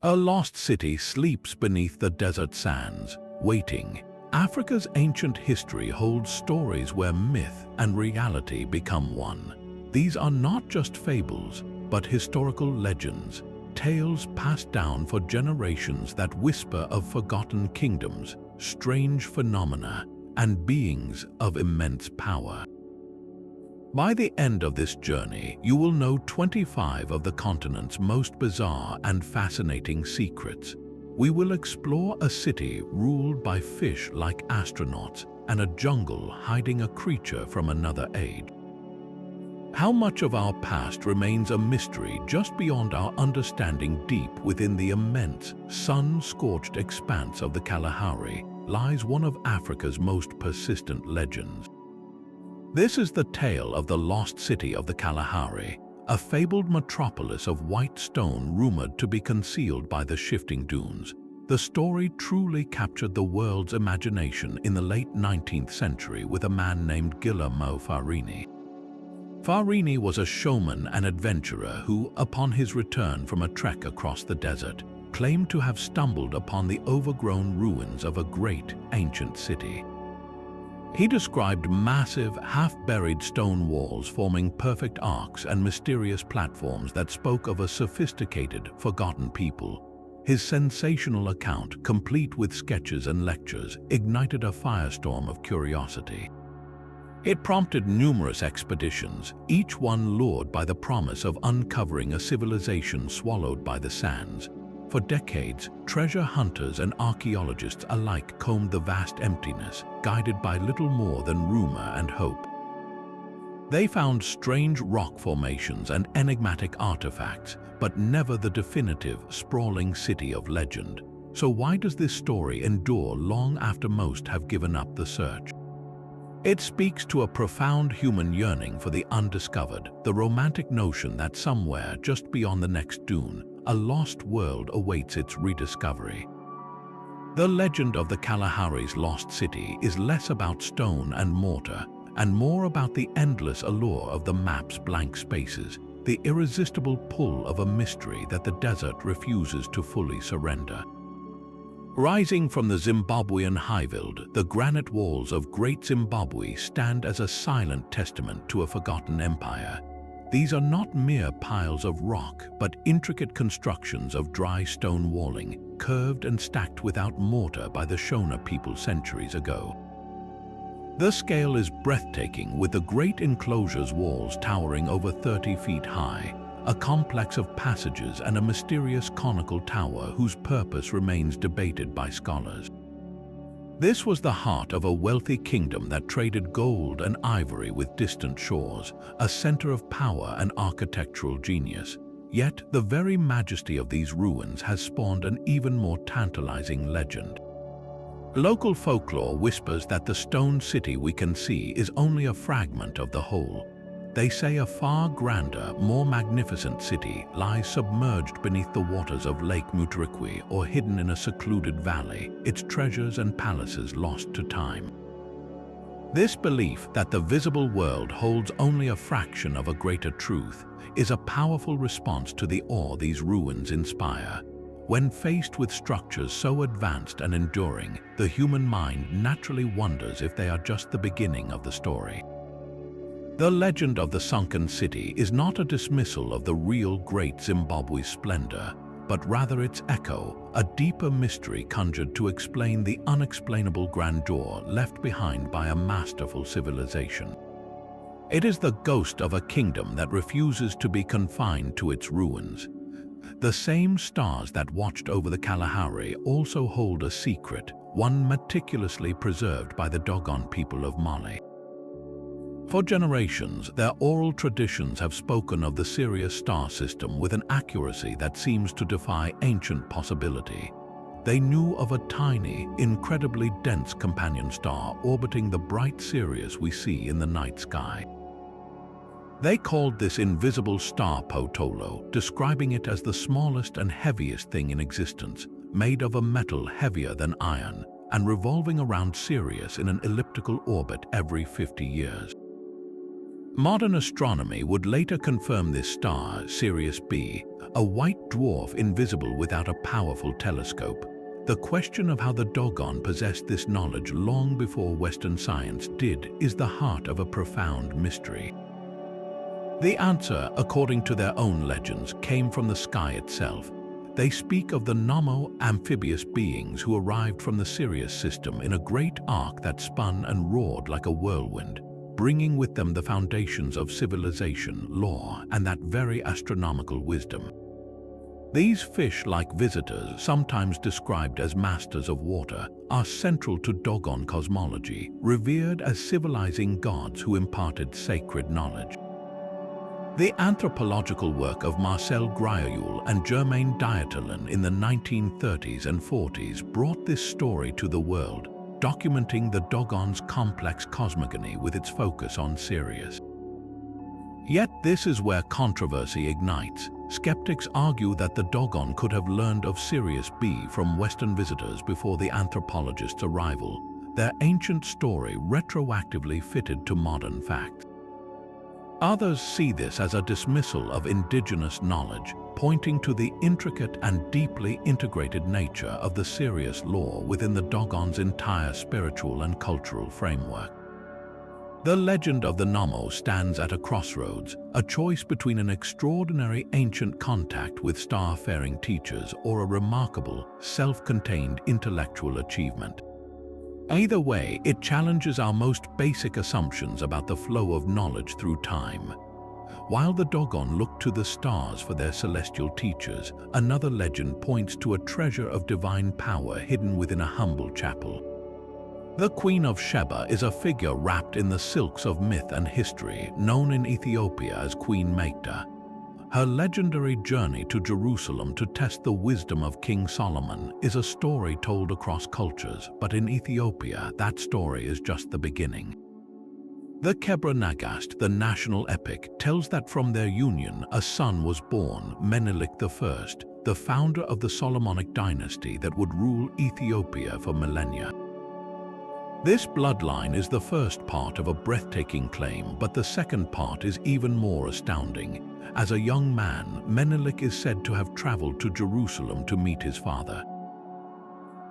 A lost city sleeps beneath the desert sands, waiting. Africa's ancient history holds stories where myth and reality become one. These are not just fables, but historical legends, tales passed down for generations that whisper of forgotten kingdoms, strange phenomena, and beings of immense power. By the end of this journey, you will know 25 of the continent's most bizarre and fascinating secrets. We will explore a city ruled by fish like astronauts and a jungle hiding a creature from another age. How much of our past remains a mystery just beyond our understanding? Deep within the immense, sun-scorched expanse of the Kalahari lies one of Africa's most persistent legends. This is the tale of the lost city of the Kalahari, a fabled metropolis of white stone rumored to be concealed by the shifting dunes. The story truly captured the world's imagination in the late 19th century with a man named Guillermo Farini. Farini was a showman and adventurer who, upon his return from a trek across the desert, claimed to have stumbled upon the overgrown ruins of a great ancient city. He described massive, half-buried stone walls forming perfect arcs and mysterious platforms that spoke of a sophisticated, forgotten people. His sensational account, complete with sketches and lectures, ignited a firestorm of curiosity. It prompted numerous expeditions, each one lured by the promise of uncovering a civilization swallowed by the sands. For decades, treasure hunters and archaeologists alike combed the vast emptiness, guided by little more than rumor and hope. They found strange rock formations and enigmatic artifacts, but never the definitive, sprawling city of legend. So why does this story endure long after most have given up the search? It speaks to a profound human yearning for the undiscovered, the romantic notion that somewhere just beyond the next dune, a lost world awaits its rediscovery. The legend of the Kalahari's lost city is less about stone and mortar, and more about the endless allure of the map's blank spaces, the irresistible pull of a mystery that the desert refuses to fully surrender. Rising from the Zimbabwean highveld, the granite walls of Great Zimbabwe stand as a silent testament to a forgotten empire. These are not mere piles of rock, but intricate constructions of dry stone walling, curved and stacked without mortar by the Shona people centuries ago. The scale is breathtaking, with the great enclosure's walls towering over 30 feet high, a complex of passages and a mysterious conical tower whose purpose remains debated by scholars. This was the heart of a wealthy kingdom that traded gold and ivory with distant shores, a center of power and architectural genius. Yet, the very majesty of these ruins has spawned an even more tantalizing legend. Local folklore whispers that the stone city we can see is only a fragment of the whole. They say a far grander, more magnificent city lies submerged beneath the waters of Lake Mutarikwi or hidden in a secluded valley, its treasures and palaces lost to time. This belief that the visible world holds only a fraction of a greater truth is a powerful response to the awe these ruins inspire. When faced with structures so advanced and enduring, the human mind naturally wonders if they are just the beginning of the story. The legend of the sunken city is not a dismissal of the real Great Zimbabwe splendor, but rather its echo, a deeper mystery conjured to explain the unexplainable grandeur left behind by a masterful civilization. It is the ghost of a kingdom that refuses to be confined to its ruins. The same stars that watched over the Kalahari also hold a secret, one meticulously preserved by the Dogon people of Mali. For generations, their oral traditions have spoken of the Sirius star system with an accuracy that seems to defy ancient possibility. They knew of a tiny, incredibly dense companion star orbiting the bright Sirius we see in the night sky. They called this invisible star Potolo, describing it as the smallest and heaviest thing in existence, made of a metal heavier than iron, and revolving around Sirius in an elliptical orbit every 50 years. Modern astronomy would later confirm this star, Sirius B, a white dwarf invisible without a powerful telescope. The question of how the Dogon possessed this knowledge long before Western science did is the heart of a profound mystery. The answer, according to their own legends, came from the sky itself. They speak of the Nommo, amphibious beings who arrived from the Sirius system in a great ark that spun and roared like a whirlwind, bringing with them the foundations of civilization, law, and that very astronomical wisdom. These fish-like visitors, sometimes described as masters of water, are central to Dogon cosmology, revered as civilizing gods who imparted sacred knowledge. The anthropological work of Marcel Grioul and Germain Dieterlen in the 1930s and 40s brought this story to the world, documenting the Dogon's complex cosmogony with its focus on Sirius. Yet this is where controversy ignites. Skeptics argue that the Dogon could have learned of Sirius B from Western visitors before the anthropologists' arrival, their ancient story retroactively fitted to modern facts. Others see this as a dismissal of indigenous knowledge, pointing to the intricate and deeply integrated nature of the Sirius lore within the Dogon's entire spiritual and cultural framework. The legend of the Nommo stands at a crossroads, a choice between an extraordinary ancient contact with star-faring teachers or a remarkable, self-contained intellectual achievement. Either way, it challenges our most basic assumptions about the flow of knowledge through time. While the Dogon looked to the stars for their celestial teachers, another legend points to a treasure of divine power hidden within a humble chapel. The Queen of Sheba is a figure wrapped in the silks of myth and history, known in Ethiopia as Queen Magda. Her legendary journey to Jerusalem to test the wisdom of King Solomon is a story told across cultures, but in Ethiopia, that story is just the beginning. The Kebra Nagast, the national epic, tells that from their union a son was born, Menelik I, the founder of the Solomonic dynasty that would rule Ethiopia for millennia. This bloodline is the first part of a breathtaking claim, but the second part is even more astounding. As a young man, Menelik is said to have traveled to Jerusalem to meet his father.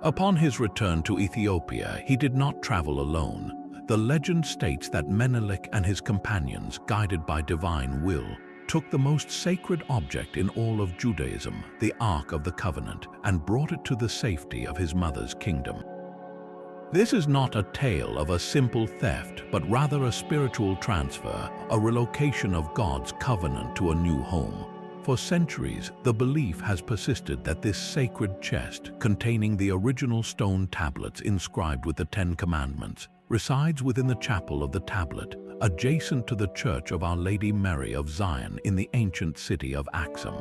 Upon his return to Ethiopia, he did not travel alone. The legend states that Menelik and his companions, guided by divine will, took the most sacred object in all of Judaism, the Ark of the Covenant, and brought it to the safety of his mother's kingdom. This is not a tale of a simple theft, but rather a spiritual transfer, a relocation of God's covenant to a new home. For centuries, the belief has persisted that this sacred chest, containing the original stone tablets inscribed with the Ten Commandments, resides within the chapel of the tablet, adjacent to the Church of Our Lady Mary of Zion in the ancient city of Axum.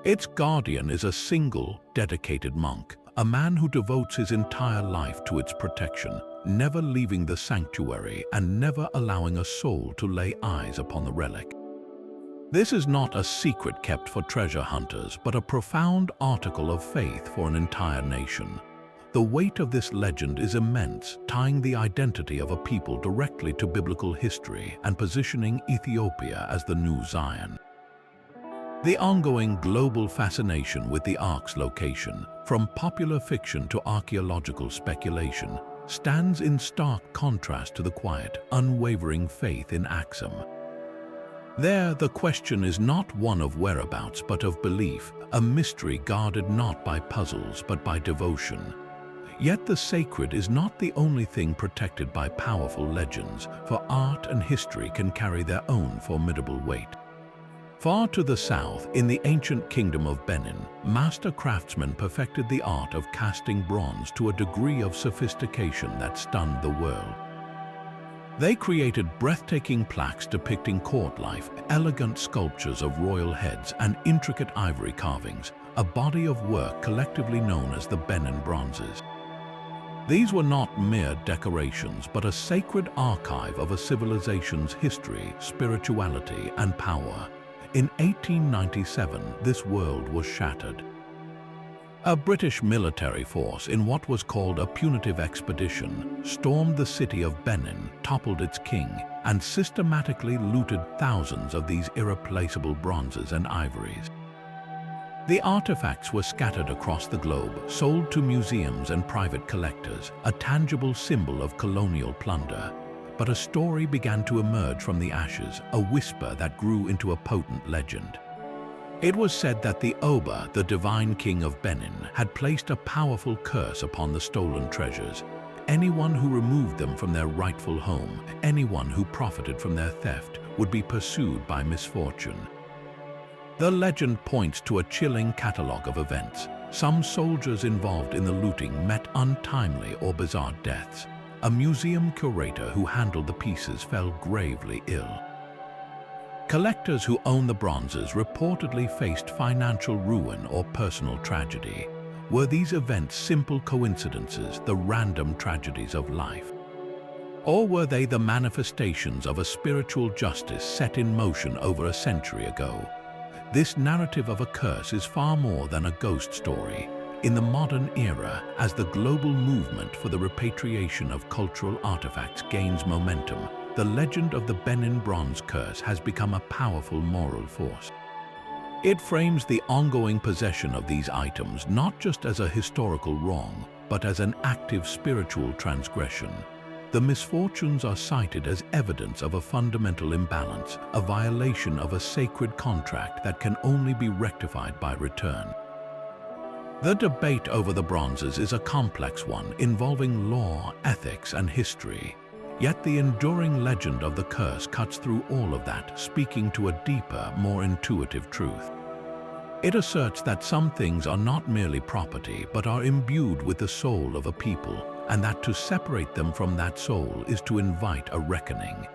Its guardian is a single, dedicated monk, a man who devotes his entire life to its protection, never leaving the sanctuary and never allowing a soul to lay eyes upon the relic. This is not a secret kept for treasure hunters, but a profound article of faith for an entire nation. The weight of this legend is immense, tying the identity of a people directly to biblical history and positioning Ethiopia as the new Zion. The ongoing global fascination with the Ark's location, from popular fiction to archaeological speculation, stands in stark contrast to the quiet, unwavering faith in Axum. There, the question is not one of whereabouts but of belief, a mystery guarded not by puzzles but by devotion. Yet the sacred is not the only thing protected by powerful legends, for art and history can carry their own formidable weight. Far to the south, in the ancient kingdom of Benin, master craftsmen perfected the art of casting bronze to a degree of sophistication that stunned the world. They created breathtaking plaques depicting court life, elegant sculptures of royal heads, and intricate ivory carvings, a body of work collectively known as the Benin Bronzes. These were not mere decorations, but a sacred archive of a civilization's history, spirituality, and power. In 1897, this world was shattered. A British military force in what was called a punitive expedition stormed the city of Benin, toppled its king, and systematically looted thousands of these irreplaceable bronzes and ivories. The artifacts were scattered across the globe, sold to museums and private collectors, a tangible symbol of colonial plunder. But a story began to emerge from the ashes, a whisper that grew into a potent legend. It was said that the Oba, the divine king of Benin, had placed a powerful curse upon the stolen treasures. Anyone who removed them from their rightful home, anyone who profited from their theft, would be pursued by misfortune. The legend points to a chilling catalogue of events. Some soldiers involved in the looting met untimely or bizarre deaths. A museum curator who handled the pieces fell gravely ill. Collectors who owned the bronzes reportedly faced financial ruin or personal tragedy. Were these events simple coincidences, the random tragedies of life? Or were they the manifestations of a spiritual justice set in motion over a century ago? This narrative of a curse is far more than a ghost story. In the modern era, as the global movement for the repatriation of cultural artifacts gains momentum, the legend of the Benin bronze curse has become a powerful moral force. It frames the ongoing possession of these items not just as a historical wrong, but as an active spiritual transgression. The misfortunes are cited as evidence of a fundamental imbalance, a violation of a sacred contract that can only be rectified by return. The debate over the bronzes is a complex one involving law, ethics, and history. Yet the enduring legend of the curse cuts through all of that, speaking to a deeper, more intuitive truth. It asserts that some things are not merely property, but are imbued with the soul of a people, and that to separate them from that soul is to invite a reckoning.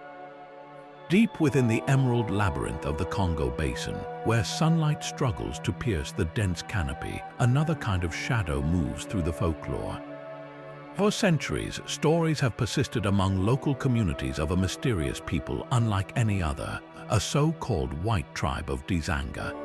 Deep within the emerald labyrinth of the Congo basin, where sunlight struggles to pierce the dense canopy, another kind of shadow moves through the folklore. For centuries, stories have persisted among local communities of a mysterious people unlike any other, a so-called white tribe of Dzanga.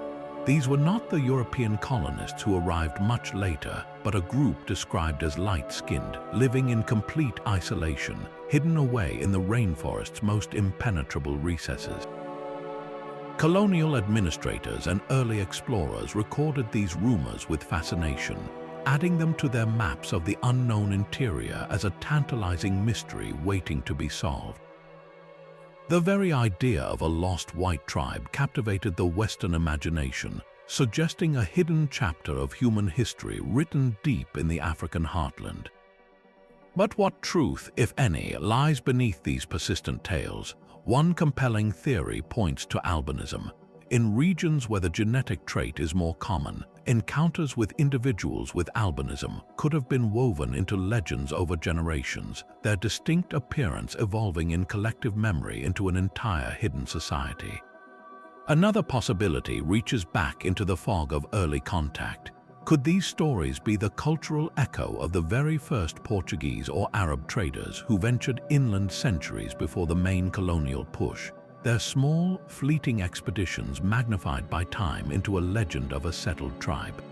These were not the European colonists who arrived much later, but a group described as light-skinned, living in complete isolation, hidden away in the rainforest's most impenetrable recesses. Colonial administrators and early explorers recorded these rumors with fascination, adding them to their maps of the unknown interior as a tantalizing mystery waiting to be solved. The very idea of a lost white tribe captivated the Western imagination, suggesting a hidden chapter of human history written deep in the African heartland. But what truth, if any, lies beneath these persistent tales? One compelling theory points to albinism. In regions where the genetic trait is more common, encounters with individuals with albinism could have been woven into legends over generations, their distinct appearance evolving in collective memory into an entire hidden society. Another possibility reaches back into the fog of early contact. Could these stories be the cultural echo of the very first Portuguese or Arab traders who ventured inland centuries before the main colonial push? Their small, fleeting expeditions magnified by time into a legend of a settled tribe.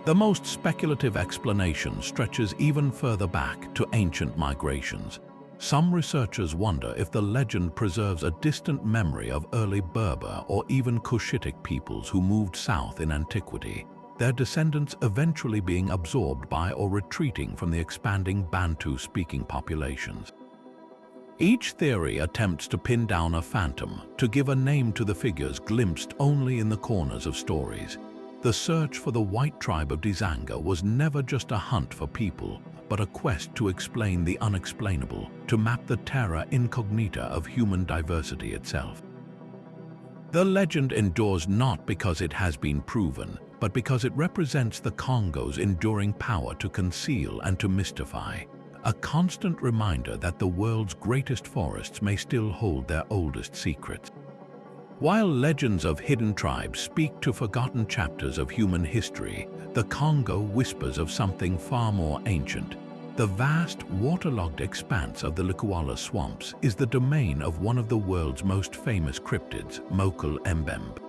The most speculative explanation stretches even further back to ancient migrations. Some researchers wonder if the legend preserves a distant memory of early Berber or even Cushitic peoples who moved south in antiquity, their descendants eventually being absorbed by or retreating from the expanding Bantu-speaking populations. Each theory attempts to pin down a phantom, to give a name to the figures glimpsed only in the corners of stories. The search for the white tribe of Dzanga was never just a hunt for people, but a quest to explain the unexplainable, to map the terra incognita of human diversity itself. The legend endures not because it has been proven, but because it represents the Congo's enduring power to conceal and to mystify. A constant reminder that the world's greatest forests may still hold their oldest secrets. While legends of hidden tribes speak to forgotten chapters of human history, the Congo whispers of something far more ancient. The vast, waterlogged expanse of the Lukwala swamps is the domain of one of the world's most famous cryptids, Mokele-Mbembe.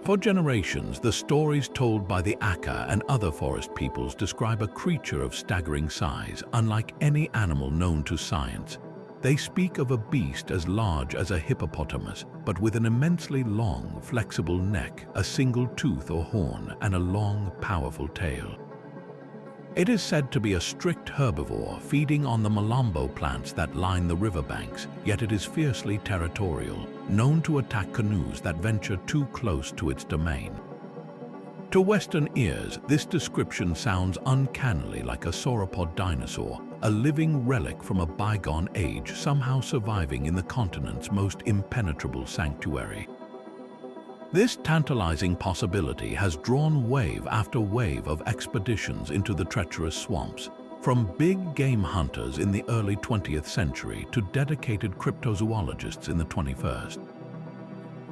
For generations, the stories told by the Aka and other forest peoples describe a creature of staggering size, unlike any animal known to science. They speak of a beast as large as a hippopotamus, but with an immensely long, flexible neck, a single tooth or horn, and a long, powerful tail. It is said to be a strict herbivore, feeding on the malombo plants that line the riverbanks, yet it is fiercely territorial, known to attack canoes that venture too close to its domain. To Western ears, this description sounds uncannily like a sauropod dinosaur, a living relic from a bygone age somehow surviving in the continent's most impenetrable sanctuary. This tantalizing possibility has drawn wave after wave of expeditions into the treacherous swamps, from big game hunters in the early 20th century to dedicated cryptozoologists in the 21st.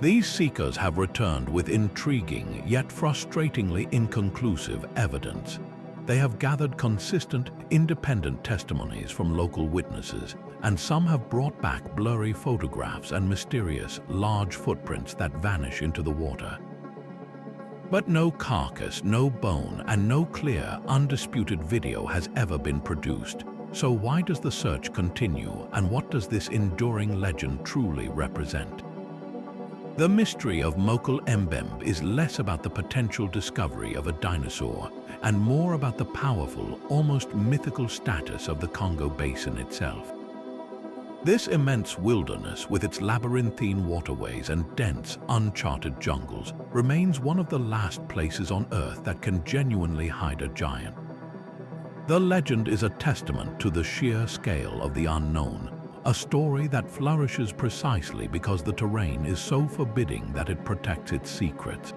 These seekers have returned with intriguing yet frustratingly inconclusive evidence. They have gathered consistent, independent testimonies from local witnesses, and some have brought back blurry photographs and mysterious, large footprints that vanish into the water. But no carcass, no bone, and no clear, undisputed video has ever been produced. So why does the search continue, and what does this enduring legend truly represent? The mystery of Mokele-Mbembe is less about the potential discovery of a dinosaur and more about the powerful, almost mythical status of the Congo basin itself. This immense wilderness, with its labyrinthine waterways and dense, uncharted jungles, remains one of the last places on Earth that can genuinely hide a giant. The legend is a testament to the sheer scale of the unknown, a story that flourishes precisely because the terrain is so forbidding that it protects its secrets.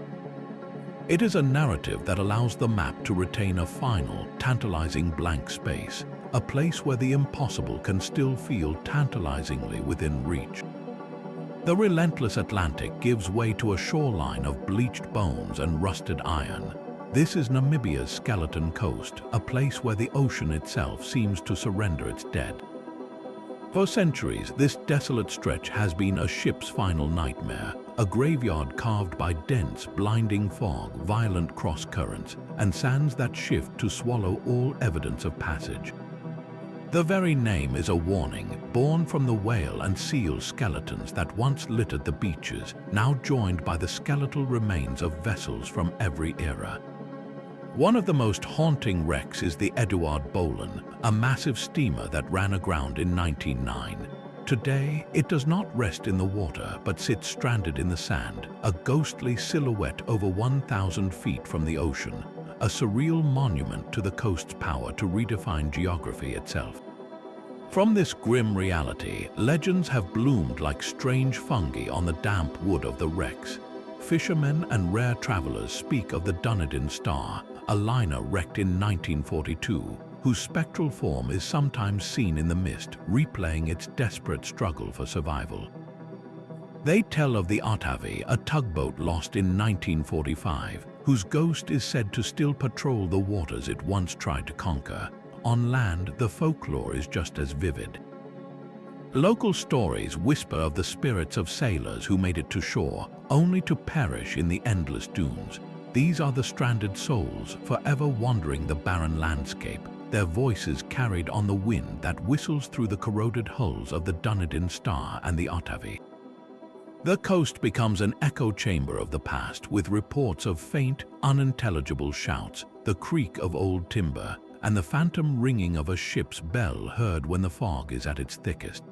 It is a narrative that allows the map to retain a final, tantalizing blank space, a place where the impossible can still feel tantalizingly within reach. The relentless Atlantic gives way to a shoreline of bleached bones and rusted iron. This is Namibia's skeleton coast, a place where the ocean itself seems to surrender its dead. For centuries, this desolate stretch has been a ship's final nightmare, a graveyard carved by dense, blinding fog, violent cross-currents, and sands that shift to swallow all evidence of passage. The very name is a warning, born from the whale and seal skeletons that once littered the beaches, now joined by the skeletal remains of vessels from every era. One of the most haunting wrecks is the Edouard Bolen, a massive steamer that ran aground in 1909. Today, it does not rest in the water but sits stranded in the sand, a ghostly silhouette over 1,000 feet from the ocean, a surreal monument to the coast's power to redefine geography itself. From this grim reality, legends have bloomed like strange fungi on the damp wood of the wrecks. Fishermen and rare travelers speak of the Dunedin Star, a liner wrecked in 1942, whose spectral form is sometimes seen in the mist, replaying its desperate struggle for survival. They tell of the Otavi, a tugboat lost in 1945, whose ghost is said to still patrol the waters it once tried to conquer. On land, the folklore is just as vivid. Local stories whisper of the spirits of sailors who made it to shore, only to perish in the endless dunes. These are the stranded souls, forever wandering the barren landscape, their voices carried on the wind that whistles through the corroded hulls of the Dunedin Star and the Otavi. The coast becomes an echo chamber of the past, with reports of faint, unintelligible shouts, the creak of old timber, and the phantom ringing of a ship's bell heard when the fog is at its thickest.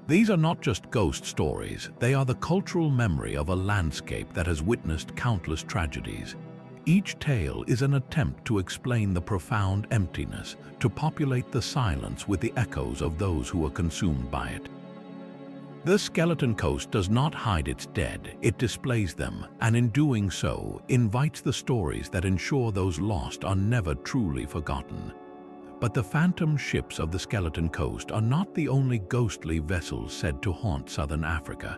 These are not just ghost stories, they are the cultural memory of a landscape that has witnessed countless tragedies. Each tale is an attempt to explain the profound emptiness, to populate the silence with the echoes of those who are consumed by it. The Skeleton Coast does not hide its dead, it displays them, and in doing so, invites the stories that ensure those lost are never truly forgotten. But the phantom ships of the Skeleton Coast are not the only ghostly vessels said to haunt southern Africa.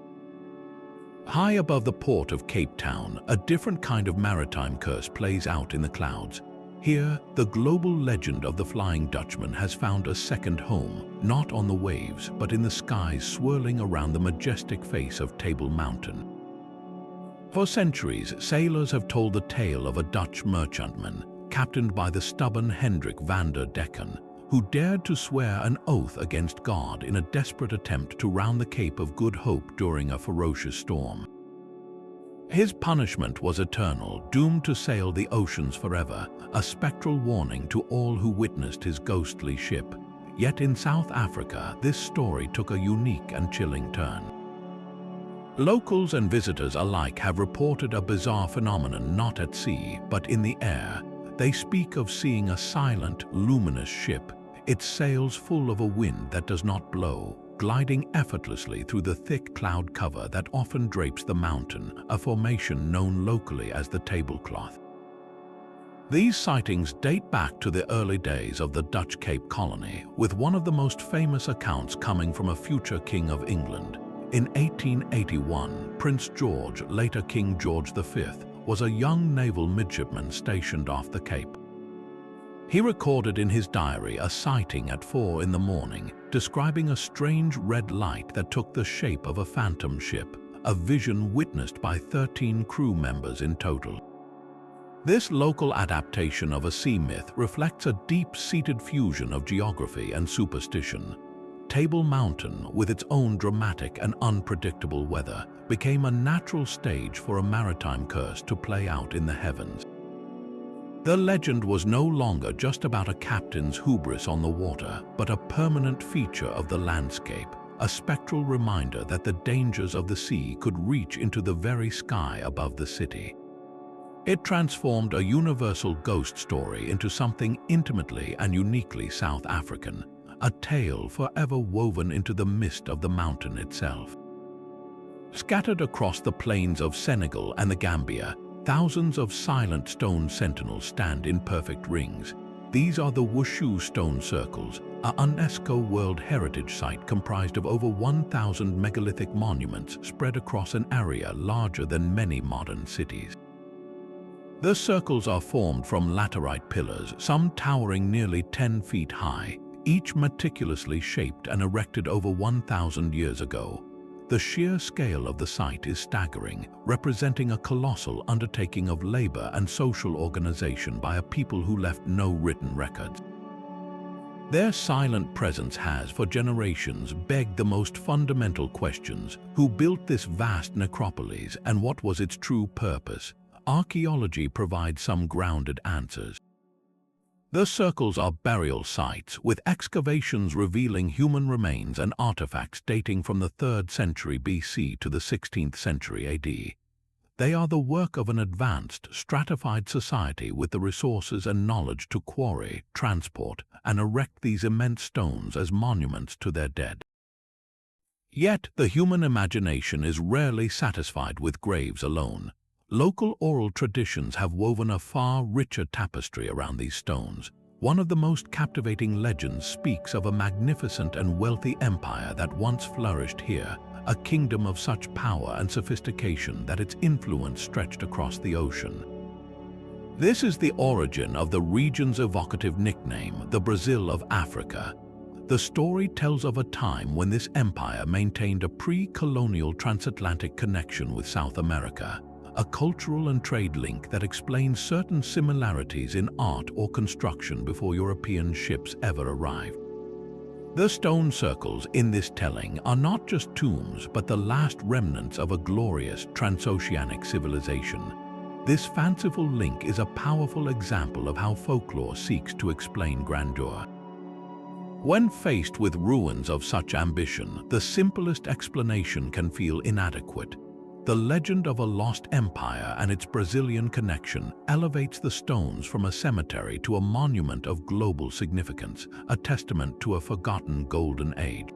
High above the port of Cape Town, a different kind of maritime curse plays out in the clouds. Here, the global legend of the Flying Dutchman has found a second home, not on the waves, but in the skies swirling around the majestic face of Table Mountain. For centuries, sailors have told the tale of a Dutch merchantman, captained by the stubborn Hendrik van der Decken, who dared to swear an oath against God in a desperate attempt to round the Cape of Good Hope during a ferocious storm. His punishment was eternal, doomed to sail the oceans forever, a spectral warning to all who witnessed his ghostly ship. Yet in South Africa, this story took a unique and chilling turn. Locals and visitors alike have reported a bizarre phenomenon not at sea, but in the air. They speak of seeing a silent, luminous ship, its sails full of a wind that does not blow, gliding effortlessly through the thick cloud cover that often drapes the mountain, a formation known locally as the tablecloth. These sightings date back to the early days of the Dutch Cape Colony, with one of the most famous accounts coming from a future King of England. In 1881, Prince George, later King George V, was a young naval midshipman stationed off the Cape. He recorded in his diary a sighting at 4 in the morning, describing a strange red light that took the shape of a phantom ship, a vision witnessed by 13 crew members in total. This local adaptation of a sea myth reflects a deep-seated fusion of geography and superstition. Table Mountain, with its own dramatic and unpredictable weather, became a natural stage for a maritime curse to play out in the heavens. The legend was no longer just about a captain's hubris on the water, but a permanent feature of the landscape, a spectral reminder that the dangers of the sea could reach into the very sky above the city. It transformed a universal ghost story into something intimately and uniquely South African, a tale forever woven into the mist of the mountain itself. Scattered across the plains of Senegal and the Gambia, thousands of silent stone sentinels stand in perfect rings. These are the Wushu stone circles, a UNESCO World Heritage Site comprised of over 1,000 megalithic monuments spread across an area larger than many modern cities. The circles are formed from laterite pillars, some towering nearly 10 feet high, each meticulously shaped and erected over 1,000 years ago. The sheer scale of the site is staggering, representing a colossal undertaking of labor and social organization by a people who left no written records. Their silent presence has, for generations, begged the most fundamental questions: who built this vast necropolis and what was its true purpose? Archaeology provides some grounded answers. The circles are burial sites, with excavations revealing human remains and artifacts dating from the 3rd century BC to the 16th century AD. They are the work of an advanced, stratified society with the resources and knowledge to quarry, transport, and erect these immense stones as monuments to their dead. Yet, the human imagination is rarely satisfied with graves alone. Local oral traditions have woven a far richer tapestry around these stones. One of the most captivating legends speaks of a magnificent and wealthy empire that once flourished here, a kingdom of such power and sophistication that its influence stretched across the ocean. This is the origin of the region's evocative nickname, the Brazil of Africa. The story tells of a time when this empire maintained a pre-colonial transatlantic connection with South America, a cultural and trade link that explains certain similarities in art or construction before European ships ever arrived. The stone circles in this telling are not just tombs, but the last remnants of a glorious transoceanic civilization. This fanciful link is a powerful example of how folklore seeks to explain grandeur. When faced with ruins of such ambition, the simplest explanation can feel inadequate. The legend of a lost empire and its Brazilian connection elevates the stones from a cemetery to a monument of global significance, a testament to a forgotten golden age.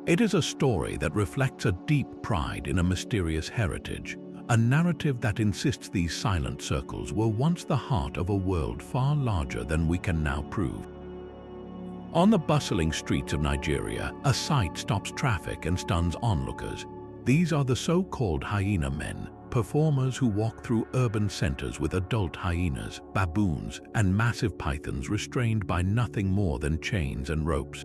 It is a story that reflects a deep pride in a mysterious heritage, a narrative that insists these silent circles were once the heart of a world far larger than we can now prove. On the bustling streets of Nigeria, a sight stops traffic and stuns onlookers. These are the so-called hyena men, performers who walk through urban centers with adult hyenas, baboons, and massive pythons restrained by nothing more than chains and ropes.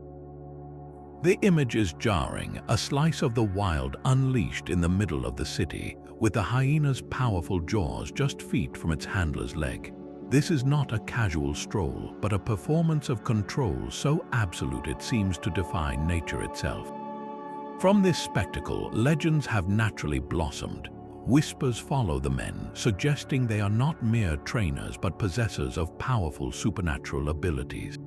The image is jarring, a slice of the wild unleashed in the middle of the city, with the hyena's powerful jaws just feet from its handler's leg. This is not a casual stroll, but a performance of control so absolute it seems to defy nature itself. From this spectacle, legends have naturally blossomed. Whispers follow the men, suggesting they are not mere trainers but possessors of powerful supernatural abilities.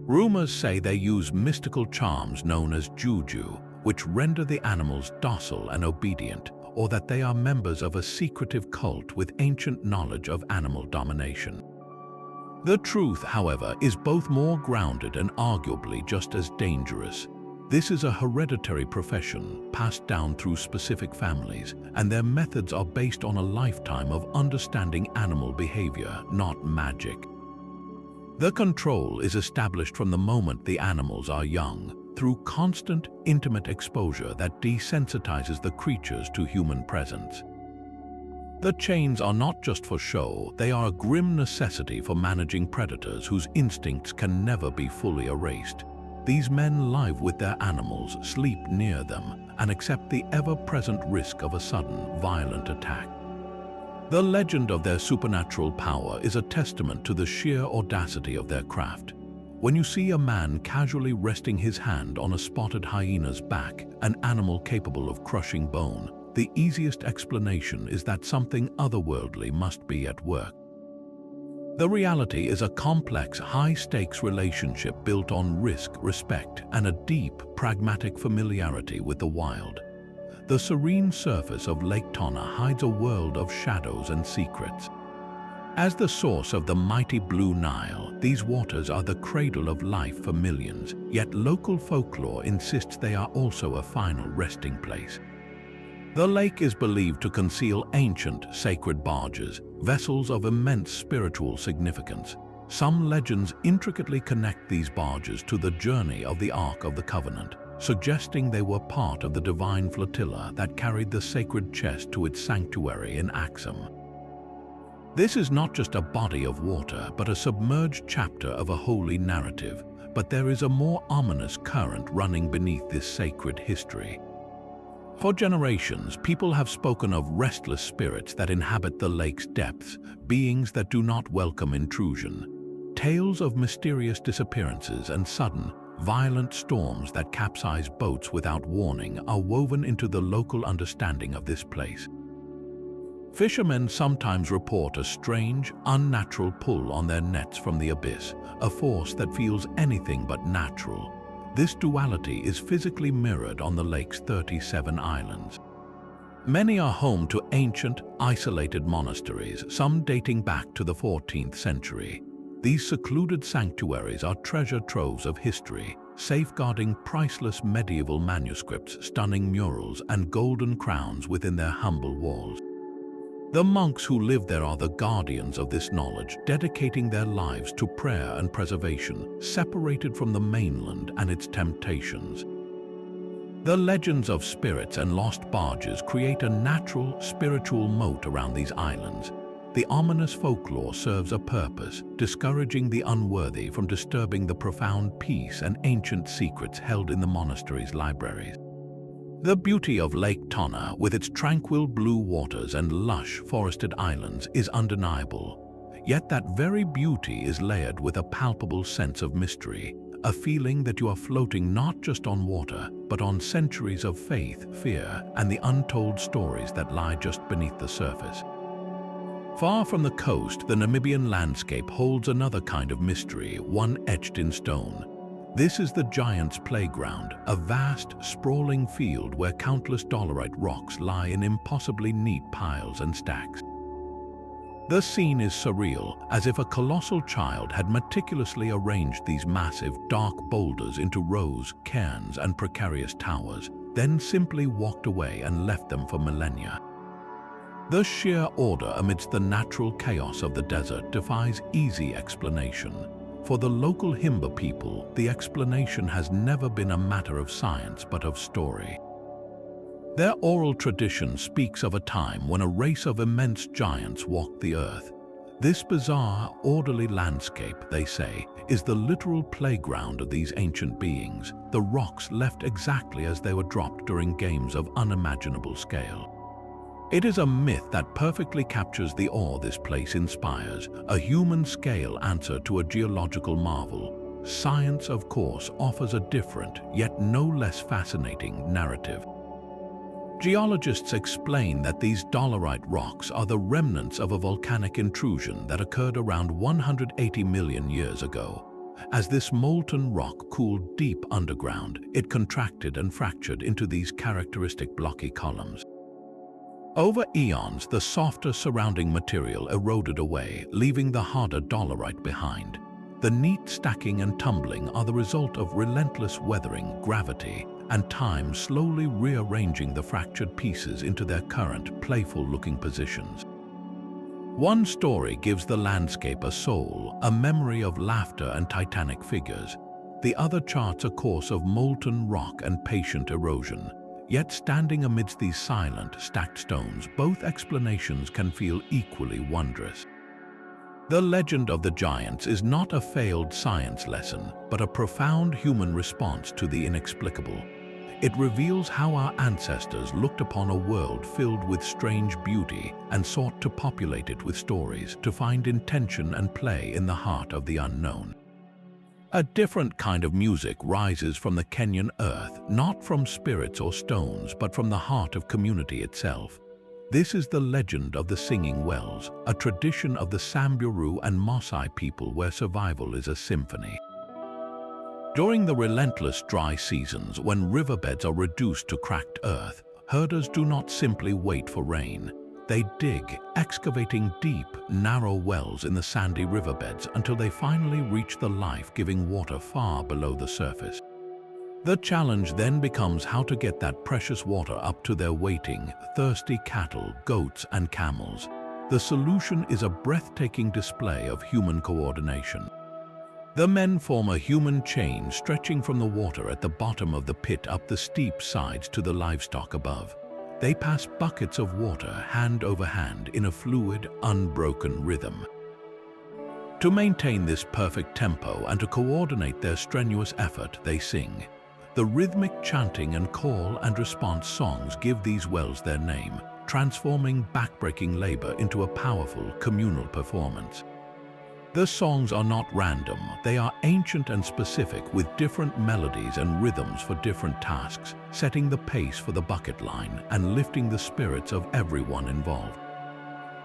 Rumors say they use mystical charms known as juju, which render the animals docile and obedient, or that they are members of a secretive cult with ancient knowledge of animal domination. The truth, however, is both more grounded and arguably just as dangerous. This is a hereditary profession passed down through specific families, and their methods are based on a lifetime of understanding animal behavior, not magic. The control is established from the moment the animals are young, through constant, intimate exposure that desensitizes the creatures to human presence. The chains are not just for show, they are a grim necessity for managing predators whose instincts can never be fully erased. These men live with their animals, sleep near them, and accept the ever-present risk of a sudden, violent attack. The legend of their supernatural power is a testament to the sheer audacity of their craft. When you see a man casually resting his hand on a spotted hyena's back, an animal capable of crushing bone, the easiest explanation is that something otherworldly must be at work. The reality is a complex, high-stakes relationship built on risk, respect, and a deep, pragmatic familiarity with the wild. The serene surface of Lake Tana hides a world of shadows and secrets. As the source of the mighty Blue Nile, these waters are the cradle of life for millions, yet local folklore insists they are also a final resting place. The lake is believed to conceal ancient, sacred barges, vessels of immense spiritual significance. Some legends intricately connect these barges to the journey of the Ark of the Covenant, suggesting they were part of the divine flotilla that carried the sacred chest to its sanctuary in Axum. This is not just a body of water, but a submerged chapter of a holy narrative, but there is a more ominous current running beneath this sacred history. For generations, people have spoken of restless spirits that inhabit the lake's depths, beings that do not welcome intrusion. Tales of mysterious disappearances and sudden, violent storms that capsize boats without warning are woven into the local understanding of this place. Fishermen sometimes report a strange, unnatural pull on their nets from the abyss, a force that feels anything but natural. This duality is physically mirrored on the lake's 37 islands. Many are home to ancient, isolated monasteries, some dating back to the 14th century. These secluded sanctuaries are treasure troves of history, safeguarding priceless medieval manuscripts, stunning murals, and golden crowns within their humble walls. The monks who live there are the guardians of this knowledge, dedicating their lives to prayer and preservation, separated from the mainland and its temptations. The legends of spirits and lost barges create a natural, spiritual moat around these islands. The ominous folklore serves a purpose, discouraging the unworthy from disturbing the profound peace and ancient secrets held in the monastery's libraries. The beauty of Lake Tana, with its tranquil blue waters and lush, forested islands, is undeniable. Yet that very beauty is layered with a palpable sense of mystery, a feeling that you are floating not just on water, but on centuries of faith, fear, and the untold stories that lie just beneath the surface. Far from the coast, the Namibian landscape holds another kind of mystery, one etched in stone. This is the Giant's Playground, a vast, sprawling field where countless dolerite rocks lie in impossibly neat piles and stacks. The scene is surreal, as if a colossal child had meticulously arranged these massive, dark boulders into rows, cairns, and precarious towers, then simply walked away and left them for millennia. The sheer order amidst the natural chaos of the desert defies easy explanation. For the local Himba people, the explanation has never been a matter of science but of story. Their oral tradition speaks of a time when a race of immense giants walked the earth. This bizarre, orderly landscape, they say, is the literal playground of these ancient beings, the rocks left exactly as they were dropped during games of unimaginable scale. It is a myth that perfectly captures the awe this place inspires, a human-scale answer to a geological marvel. Science, of course, offers a different, yet no less fascinating, narrative. Geologists explain that these dolerite rocks are the remnants of a volcanic intrusion that occurred around 180 million years ago. As this molten rock cooled deep underground, it contracted and fractured into these characteristic blocky columns. Over eons, the softer surrounding material eroded away, leaving the harder dolerite behind. The neat stacking and tumbling are the result of relentless weathering, gravity, and time slowly rearranging the fractured pieces into their current, playful-looking positions. One story gives the landscape a soul, a memory of laughter and titanic figures. The other charts a course of molten rock and patient erosion. Yet standing amidst these silent, stacked stones, both explanations can feel equally wondrous. The legend of the giants is not a failed science lesson, but a profound human response to the inexplicable. It reveals how our ancestors looked upon a world filled with strange beauty and sought to populate it with stories, to find intention and play in the heart of the unknown. A different kind of music rises from the Kenyan earth, not from spirits or stones, but from the heart of community itself. This is the legend of the Singing Wells, a tradition of the Samburu and Maasai people where survival is a symphony. During the relentless dry seasons, when riverbeds are reduced to cracked earth, herders do not simply wait for rain. They dig, excavating deep, narrow wells in the sandy riverbeds until they finally reach the life-giving water far below the surface. The challenge then becomes how to get that precious water up to their waiting, thirsty cattle, goats, and camels. The solution is a breathtaking display of human coordination. The men form a human chain stretching from the water at the bottom of the pit up the steep sides to the livestock above. They pass buckets of water hand over hand in a fluid, unbroken rhythm. To maintain this perfect tempo and to coordinate their strenuous effort, they sing. The rhythmic chanting and call and response songs give these wells their name, transforming backbreaking labor into a powerful communal performance. The songs are not random, they are ancient and specific with different melodies and rhythms for different tasks, setting the pace for the bucket line and lifting the spirits of everyone involved.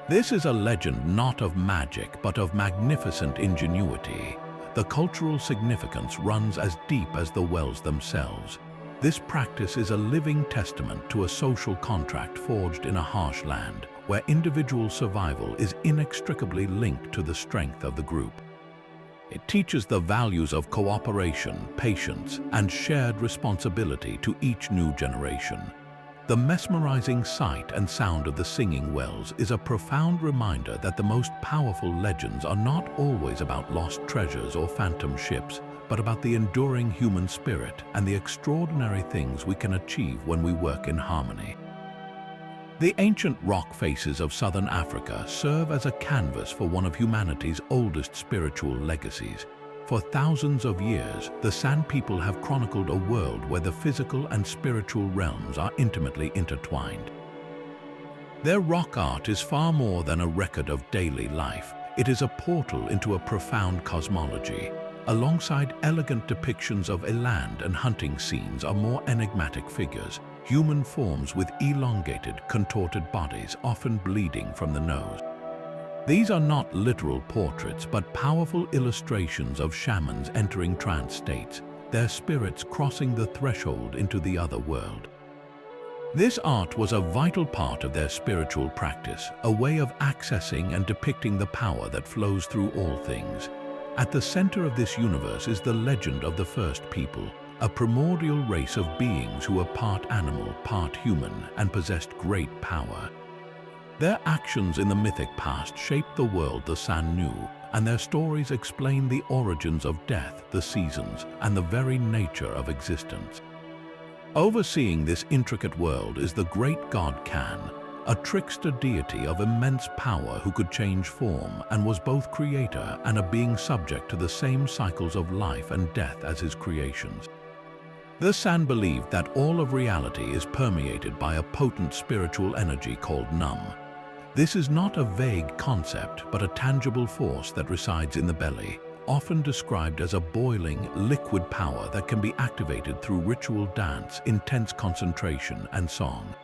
This is a legend not of magic but of magnificent ingenuity. The cultural significance runs as deep as the wells themselves. This practice is a living testament to a social contract forged in a harsh land, where individual survival is inextricably linked to the strength of the group. It teaches the values of cooperation, patience, and shared responsibility to each new generation. The mesmerizing sight and sound of the singing wells is a profound reminder that the most powerful legends are not always about lost treasures or phantom ships, but about the enduring human spirit and the extraordinary things we can achieve when we work in harmony. The ancient rock faces of southern Africa serve as a canvas for one of humanity's oldest spiritual legacies. For thousands of years, the San people have chronicled a world where the physical and spiritual realms are intimately intertwined. Their rock art is far more than a record of daily life. It is a portal into a profound cosmology. Alongside elegant depictions of eland and hunting scenes are more enigmatic figures, human forms with elongated, contorted bodies, often bleeding from the nose. These are not literal portraits, but powerful illustrations of shamans entering trance states, their spirits crossing the threshold into the other world. This art was a vital part of their spiritual practice, a way of accessing and depicting the power that flows through all things. At the center of this universe is the legend of the first people, a primordial race of beings who were part animal, part human, and possessed great power. Their actions in the mythic past shaped the world the San knew, and their stories explain the origins of death, the seasons, and the very nature of existence. Overseeing this intricate world is the great god Kan, a trickster deity of immense power who could change form and was both creator and a being subject to the same cycles of life and death as his creations. The San believed that all of reality is permeated by a potent spiritual energy called Nommo. This is not a vague concept, but a tangible force that resides in the belly, often described as a boiling, liquid power that can be activated through ritual dance, intense concentration, and song.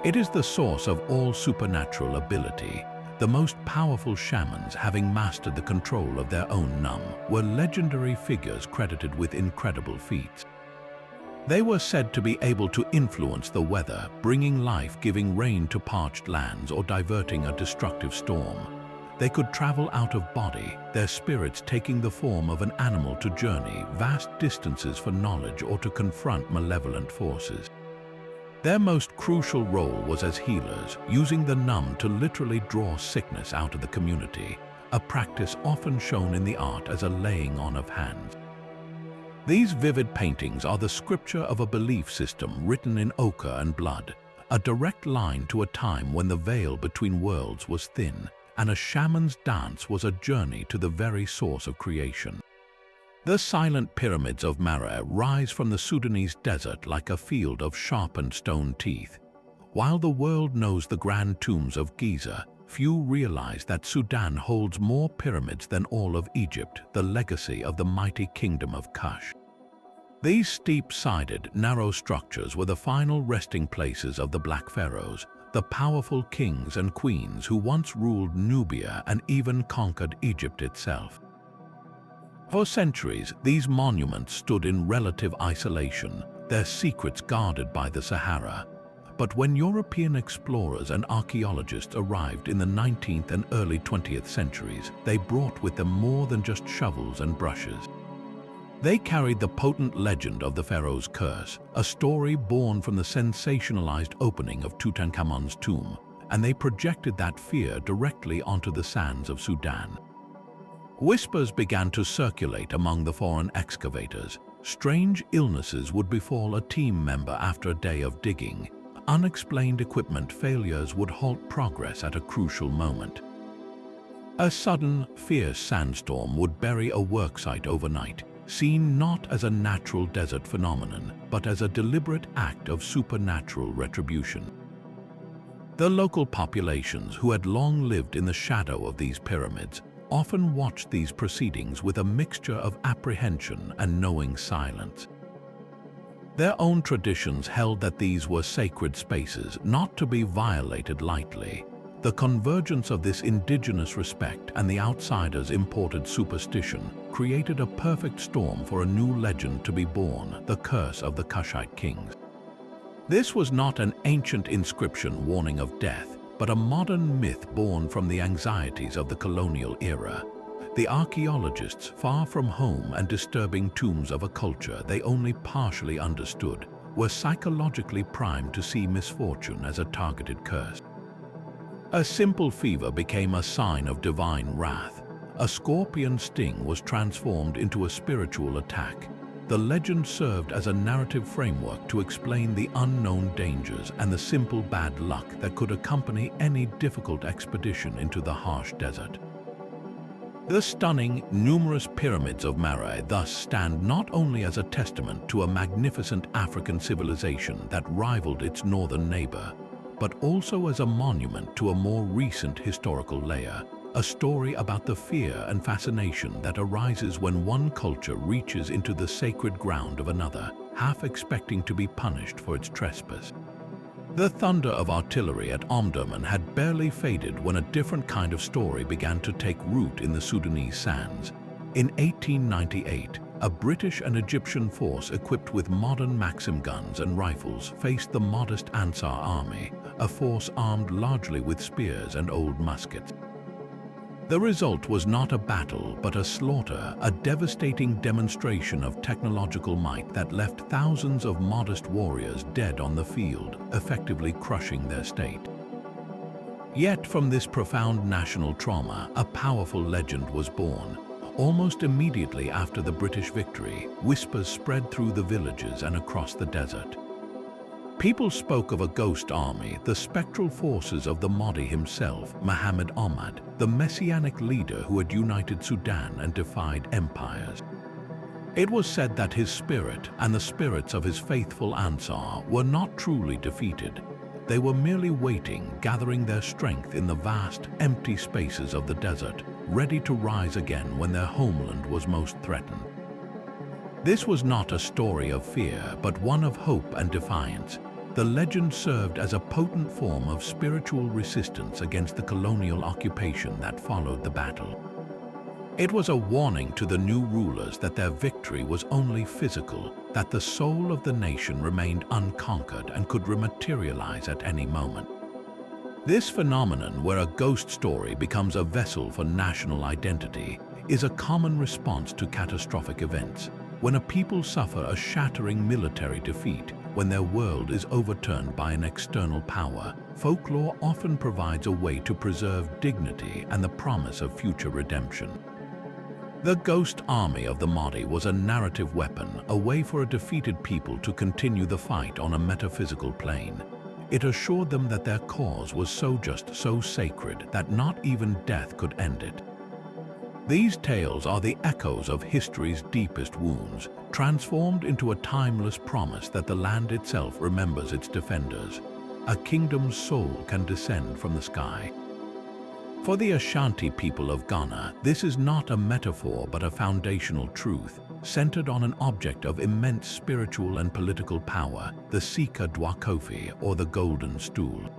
It is the source of all supernatural ability. The most powerful shamans, having mastered the control of their own Nommo, were legendary figures credited with incredible feats. They were said to be able to influence the weather, bringing life, giving rain to parched lands, or diverting a destructive storm. They could travel out of body, their spirits taking the form of an animal to journey vast distances for knowledge or to confront malevolent forces. Their most crucial role was as healers, using the Nommo to literally draw sickness out of the community, a practice often shown in the art as a laying on of hands. These vivid paintings are the scripture of a belief system written in ochre and blood, a direct line to a time when the veil between worlds was thin, and a shaman's dance was a journey to the very source of creation. The silent pyramids of Mara rise from the Sudanese desert like a field of sharpened stone teeth. While the world knows the grand tombs of Giza, few realize that Sudan holds more pyramids than all of Egypt, the legacy of the mighty kingdom of Kush. These steep-sided, narrow structures were the final resting places of the Black Pharaohs, the powerful kings and queens who once ruled Nubia and even conquered Egypt itself. For centuries, these monuments stood in relative isolation, their secrets guarded by the Sahara. But when European explorers and archaeologists arrived in the 19th and early 20th centuries, they brought with them more than just shovels and brushes. They carried the potent legend of the pharaoh's curse, a story born from the sensationalized opening of Tutankhamun's tomb, and they projected that fear directly onto the sands of Sudan. Whispers began to circulate among the foreign excavators. Strange illnesses would befall a team member after a day of digging. Unexplained equipment failures would halt progress at a crucial moment. A sudden, fierce sandstorm would bury a worksite overnight, seen not as a natural desert phenomenon, but as a deliberate act of supernatural retribution. The local populations, who had long lived in the shadow of these pyramids, often watched these proceedings with a mixture of apprehension and knowing silence. Their own traditions held that these were sacred spaces, not to be violated lightly. The convergence of this indigenous respect and the outsiders' imported superstition created a perfect storm for a new legend to be born, the curse of the Kushite kings. This was not an ancient inscription warning of death, but a modern myth born from the anxieties of the colonial era. The archaeologists, far from home and disturbing tombs of a culture they only partially understood, were psychologically primed to see misfortune as a targeted curse. A simple fever became a sign of divine wrath. A scorpion sting was transformed into a spiritual attack. The legend served as a narrative framework to explain the unknown dangers and the simple bad luck that could accompany any difficult expedition into the harsh desert. The stunning, numerous pyramids of Mara thus stand not only as a testament to a magnificent African civilization that rivaled its northern neighbor, but also as a monument to a more recent historical layer, a story about the fear and fascination that arises when one culture reaches into the sacred ground of another, half expecting to be punished for its trespass. The thunder of artillery at Omdurman had barely faded when a different kind of story began to take root in the Sudanese sands. In 1898, a British and Egyptian force equipped with modern Maxim guns and rifles faced the modest Ansar army, a force armed largely with spears and old muskets. The result was not a battle, but a slaughter, a devastating demonstration of technological might that left thousands of modest warriors dead on the field, effectively crushing their state. Yet from this profound national trauma, a powerful legend was born. Almost immediately after the British victory, whispers spread through the villages and across the desert. People spoke of a ghost army, the spectral forces of the Mahdi himself, Muhammad Ahmad, the messianic leader who had united Sudan and defied empires. It was said that his spirit and the spirits of his faithful Ansar were not truly defeated. They were merely waiting, gathering their strength in the vast, empty spaces of the desert, ready to rise again when their homeland was most threatened. This was not a story of fear, but one of hope and defiance. The legend served as a potent form of spiritual resistance against the colonial occupation that followed the battle. It was a warning to the new rulers that their victory was only physical, that the soul of the nation remained unconquered and could rematerialize at any moment. This phenomenon, where a ghost story becomes a vessel for national identity, is a common response to catastrophic events. When a people suffer a shattering military defeat, when their world is overturned by an external power, folklore often provides a way to preserve dignity and the promise of future redemption. The ghost army of the Mahdi was a narrative weapon, a way for a defeated people to continue the fight on a metaphysical plane. It assured them that their cause was so sacred that not even death could end it. These tales are the echoes of history's deepest wounds, transformed into a timeless promise that the land itself remembers its defenders. A kingdom's soul can descend from the sky. For the Ashanti people of Ghana, this is not a metaphor but a foundational truth, centered on an object of immense spiritual and political power, the Sika Dwakofi, or the Golden Stool.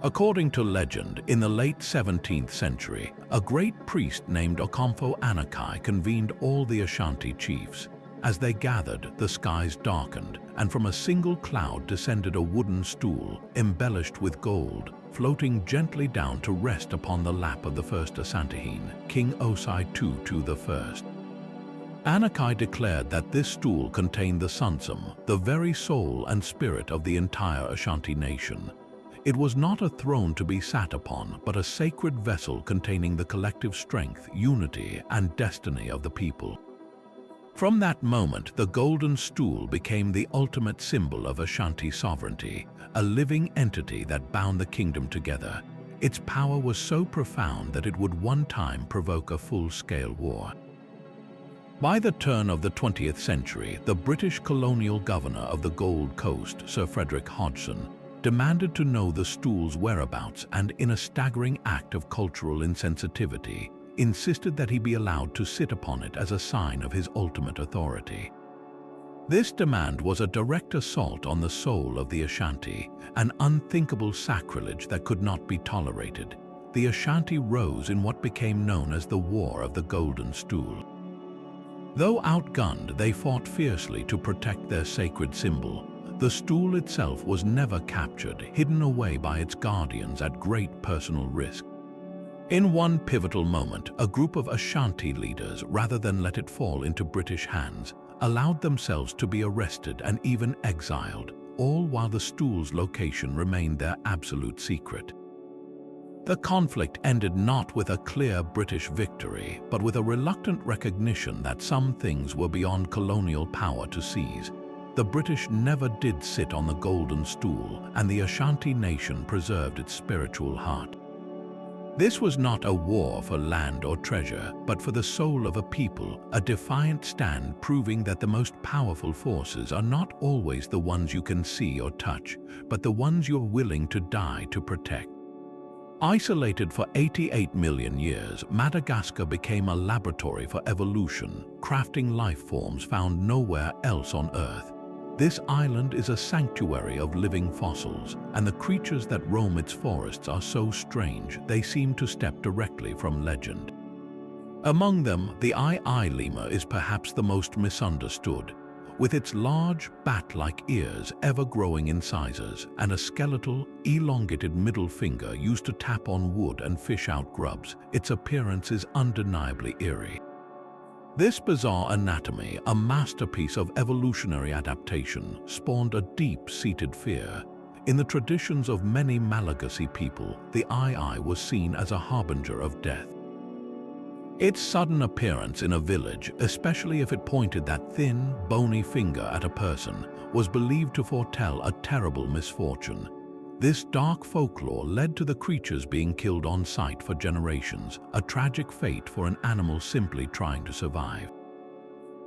According to legend, in the late 17th century, a great priest named Okomfo Anakai convened all the Ashanti chiefs. As they gathered, the skies darkened, and from a single cloud descended a wooden stool, embellished with gold, floating gently down to rest upon the lap of the first Asantehene, King Osei Tutu I. Anakai declared that this stool contained the Sunsum, the very soul and spirit of the entire Ashanti nation. It was not a throne to be sat upon, but a sacred vessel containing the collective strength, unity, and destiny of the people. From that moment, the golden stool became the ultimate symbol of Ashanti sovereignty, a living entity that bound the kingdom together. Its power was so profound that it would one time provoke a full-scale war. By the turn of the 20th century, the British colonial governor of the Gold Coast, Sir Frederick Hodgson, demanded to know the stool's whereabouts and, in a staggering act of cultural insensitivity, insisted that he be allowed to sit upon it as a sign of his ultimate authority. This demand was a direct assault on the soul of the Ashanti, an unthinkable sacrilege that could not be tolerated. The Ashanti rose in what became known as the War of the Golden Stool. Though outgunned, they fought fiercely to protect their sacred symbol. The stool itself was never captured, hidden away by its guardians at great personal risk. In one pivotal moment, a group of Ashanti leaders, rather than let it fall into British hands, allowed themselves to be arrested and even exiled, all while the stool's location remained their absolute secret. The conflict ended not with a clear British victory, but with a reluctant recognition that some things were beyond colonial power to seize. The British never did sit on the golden stool, and the Ashanti nation preserved its spiritual heart. This was not a war for land or treasure, but for the soul of a people, a defiant stand proving that the most powerful forces are not always the ones you can see or touch, but the ones you're willing to die to protect. Isolated for 88 million years, Madagascar became a laboratory for evolution, crafting life forms found nowhere else on Earth. This island is a sanctuary of living fossils, and the creatures that roam its forests are so strange they seem to step directly from legend. Among them, the lemur is perhaps the most misunderstood. With its large, bat-like ears ever growing in sizes and a skeletal, elongated middle finger used to tap on wood and fish out grubs, its appearance is undeniably eerie. This bizarre anatomy, a masterpiece of evolutionary adaptation, spawned a deep-seated fear. In the traditions of many Malagasy people, the was seen as a harbinger of death. Its sudden appearance in a village, especially if it pointed that thin, bony finger at a person, was believed to foretell a terrible misfortune. This dark folklore led to the creatures being killed on sight for generations, a tragic fate for an animal simply trying to survive.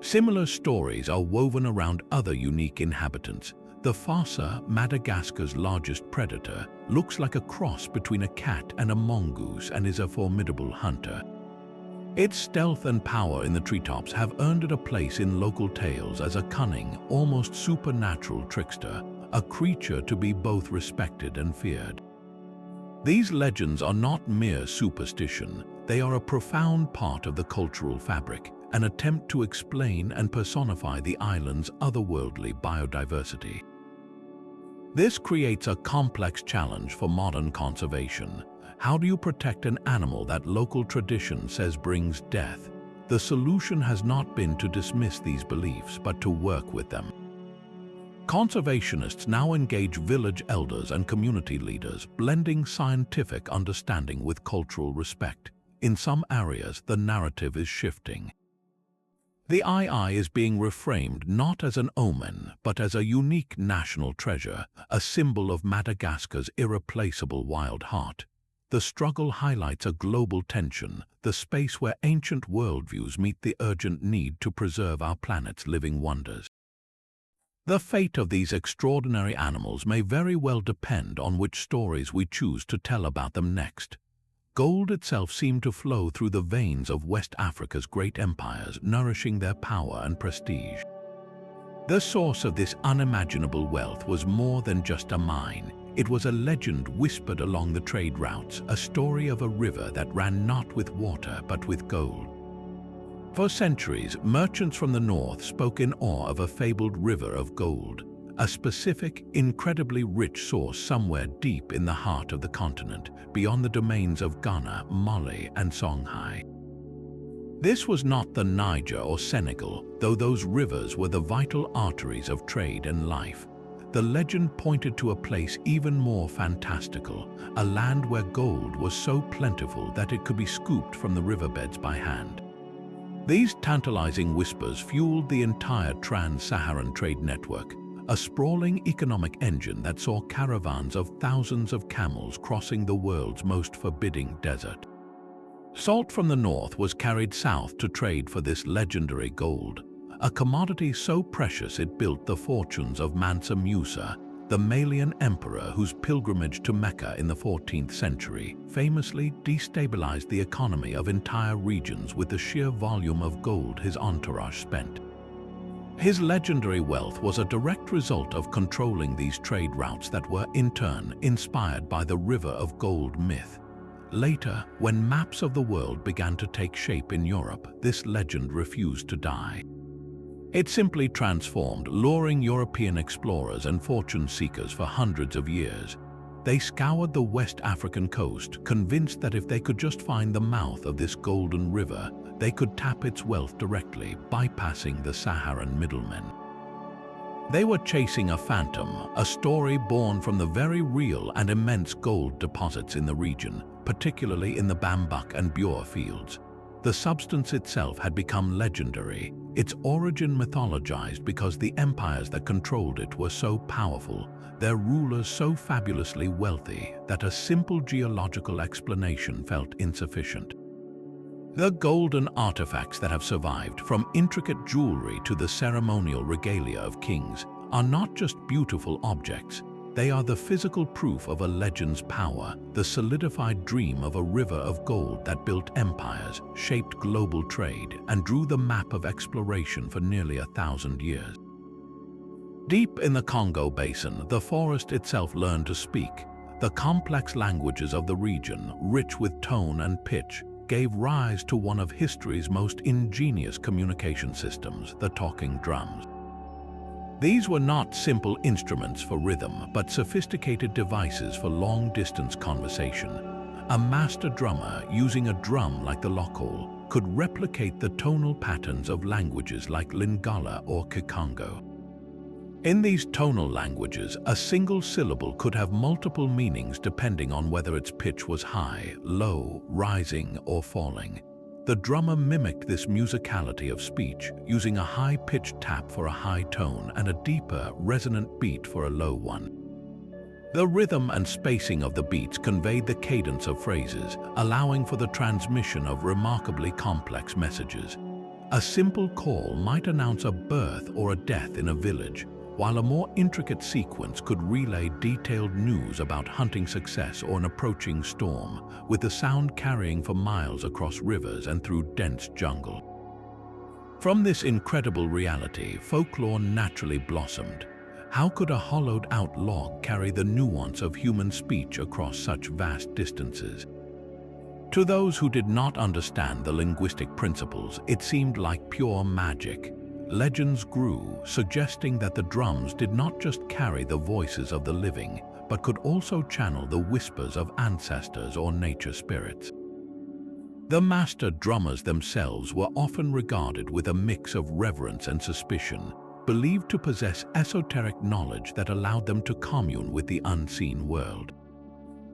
Similar stories are woven around other unique inhabitants. The fossa, Madagascar's largest predator, looks like a cross between a cat and a mongoose and is a formidable hunter. Its stealth and power in the treetops have earned it a place in local tales as a cunning, almost supernatural trickster, a creature to be both respected and feared. These legends are not mere superstition, they are a profound part of the cultural fabric, an attempt to explain and personify the island's otherworldly biodiversity. This creates a complex challenge for modern conservation. How do you protect an animal that local tradition says brings death? The solution has not been to dismiss these beliefs, but to work with them. Conservationists now engage village elders and community leaders, blending scientific understanding with cultural respect. In some areas, the narrative is shifting. The ii is being reframed not as an omen, but as a unique national treasure, a symbol of Madagascar's irreplaceable wild heart. The struggle highlights a global tension, the space where ancient worldviews meet the urgent need to preserve our planet's living wonders. The fate of these extraordinary animals may very well depend on which stories we choose to tell about them next. Gold itself seemed to flow through the veins of West Africa's great empires, nourishing their power and prestige. The source of this unimaginable wealth was more than just a mine. It was a legend whispered along the trade routes, a story of a river that ran not with water but with gold. For centuries, merchants from the north spoke in awe of a fabled river of gold, a specific, incredibly rich source somewhere deep in the heart of the continent, beyond the domains of Ghana, Mali, and Songhai. This was not the Niger or Senegal, though those rivers were the vital arteries of trade and life. The legend pointed to a place even more fantastical, a land where gold was so plentiful that it could be scooped from the riverbeds by hand. These tantalizing whispers fueled the entire trans-Saharan trade network, a sprawling economic engine that saw caravans of thousands of camels crossing the world's most forbidding desert. Salt from the north was carried south to trade for this legendary gold, a commodity so precious it built the fortunes of Mansa Musa, the Malian emperor whose pilgrimage to Mecca in the 14th century famously destabilized the economy of entire regions with the sheer volume of gold his entourage spent. His legendary wealth was a direct result of controlling these trade routes that were, in turn, inspired by the River of Gold myth. Later, when maps of the world began to take shape in Europe, this legend refused to die. It simply transformed, luring European explorers and fortune seekers for hundreds of years. They scoured the West African coast, convinced that if they could just find the mouth of this golden river, they could tap its wealth directly, bypassing the Saharan middlemen. They were chasing a phantom, a story born from the very real and immense gold deposits in the region, particularly in the Bambuk and Bure fields. The substance itself had become legendary, its origin mythologized because the empires that controlled it were so powerful, their rulers so fabulously wealthy, that a simple geological explanation felt insufficient. The golden artifacts that have survived, from intricate jewelry to the ceremonial regalia of kings, are not just beautiful objects. They are the physical proof of a legend's power, the solidified dream of a river of gold that built empires, shaped global trade, and drew the map of exploration for nearly 1,000 years. Deep in the Congo basin, the forest itself learned to speak. The complex languages of the region, rich with tone and pitch, gave rise to one of history's most ingenious communication systems, the talking drums. These were not simple instruments for rhythm, but sophisticated devices for long-distance conversation. A master drummer, using a drum like the lokhol, could replicate the tonal patterns of languages like Lingala or Kikongo. In these tonal languages, a single syllable could have multiple meanings depending on whether its pitch was high, low, rising, or falling. The drummer mimicked this musicality of speech, using a high-pitched tap for a high tone and a deeper, resonant beat for a low one. The rhythm and spacing of the beats conveyed the cadence of phrases, allowing for the transmission of remarkably complex messages. A simple call might announce a birth or a death in a village, while a more intricate sequence could relay detailed news about hunting success or an approaching storm, with the sound carrying for miles across rivers and through dense jungle. From this incredible reality, folklore naturally blossomed. How could a hollowed-out log carry the nuance of human speech across such vast distances? To those who did not understand the linguistic principles, it seemed like pure magic. Legends grew, suggesting that the drums did not just carry the voices of the living, but could also channel the whispers of ancestors or nature spirits. The master drummers themselves were often regarded with a mix of reverence and suspicion, believed to possess esoteric knowledge that allowed them to commune with the unseen world.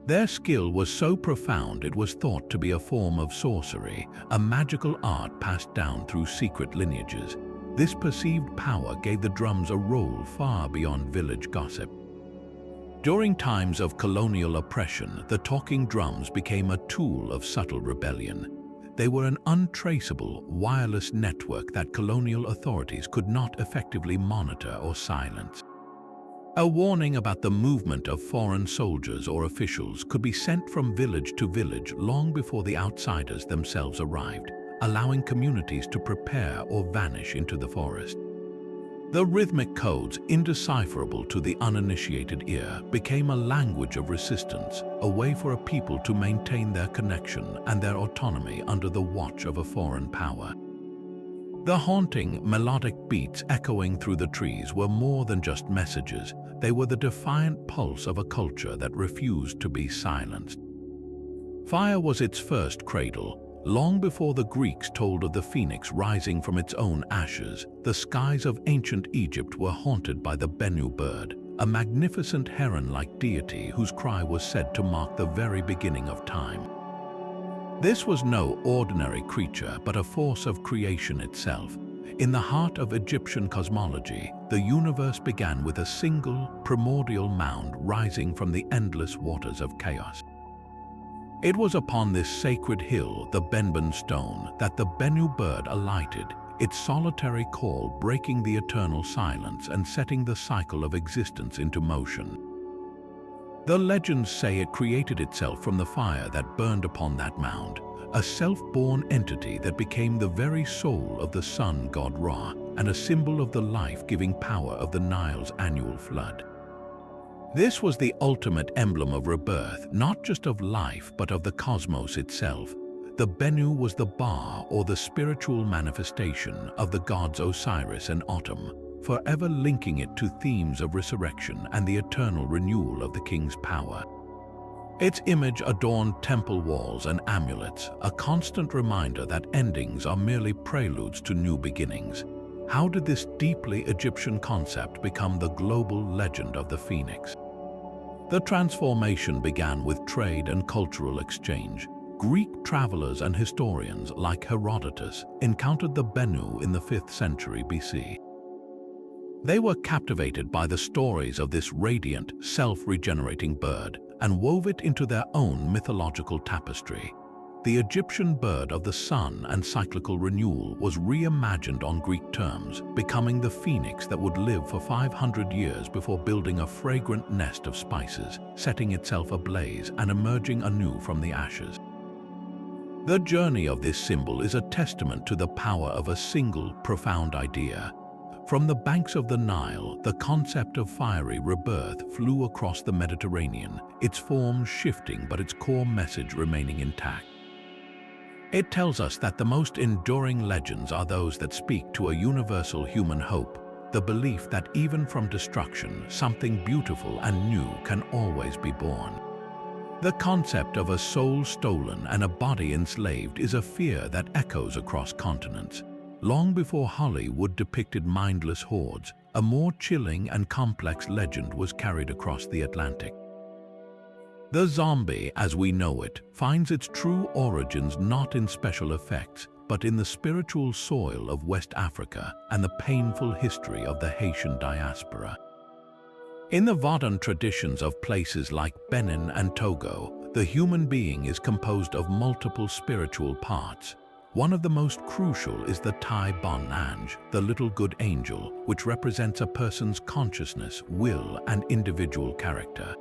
Their skill was so profound it was thought to be a form of sorcery, a magical art passed down through secret lineages. This perceived power gave the drums a role far beyond village gossip. During times of colonial oppression, the talking drums became a tool of subtle rebellion. They were an untraceable, wireless network that colonial authorities could not effectively monitor or silence. A warning about the movement of foreign soldiers or officials could be sent from village to village long before the outsiders themselves arrived, allowing communities to prepare or vanish into the forest. The rhythmic codes, indecipherable to the uninitiated ear, became a language of resistance, a way for a people to maintain their connection and their autonomy under the watch of a foreign power. The haunting, melodic beats echoing through the trees were more than just messages. They were the defiant pulse of a culture that refused to be silenced. Fire was its first cradle. Long before the Greeks told of the phoenix rising from its own ashes, the skies of ancient Egypt were haunted by the Bennu bird, a magnificent heron-like deity whose cry was said to mark the very beginning of time. This was no ordinary creature, but a force of creation itself. In the heart of Egyptian cosmology, the universe began with a single, primordial mound rising from the endless waters of chaos. It was upon this sacred hill, the Benben stone, that the Bennu bird alighted, its solitary call breaking the eternal silence and setting the cycle of existence into motion. The legends say it created itself from the fire that burned upon that mound, a self-born entity that became the very soul of the sun god Ra and a symbol of the life-giving power of the Nile's annual flood. This was the ultimate emblem of rebirth, not just of life, but of the cosmos itself. The Bennu was the Ba, or the spiritual manifestation of the gods Osiris and Autumn, forever linking it to themes of resurrection and the eternal renewal of the king's power. Its image adorned temple walls and amulets, a constant reminder that endings are merely preludes to new beginnings. How did this deeply Egyptian concept become the global legend of the phoenix? The transformation began with trade and cultural exchange. Greek travelers and historians like Herodotus encountered the Bennu in the 5th century BC. They were captivated by the stories of this radiant, self-regenerating bird and wove it into their own mythological tapestry. The Egyptian bird of the sun and cyclical renewal was reimagined on Greek terms, becoming the phoenix that would live for 500 years before building a fragrant nest of spices, setting itself ablaze and emerging anew from the ashes. The journey of this symbol is a testament to the power of a single, profound idea. From the banks of the Nile, the concept of fiery rebirth flew across the Mediterranean, its form shifting but its core message remaining intact. It tells us that the most enduring legends are those that speak to a universal human hope, the belief that even from destruction, something beautiful and new can always be born. The concept of a soul stolen and a body enslaved is a fear that echoes across continents. Long before Hollywood depicted mindless hordes, a more chilling and complex legend was carried across the Atlantic. The zombie, as we know it, finds its true origins not in special effects, but in the spiritual soil of West Africa and the painful history of the Haitian diaspora. In the Vodun traditions of places like Benin and Togo, the human being is composed of multiple spiritual parts. One of the most crucial is the Tai Bon Ange, the little good angel, which represents a person's consciousness, will, and individual character.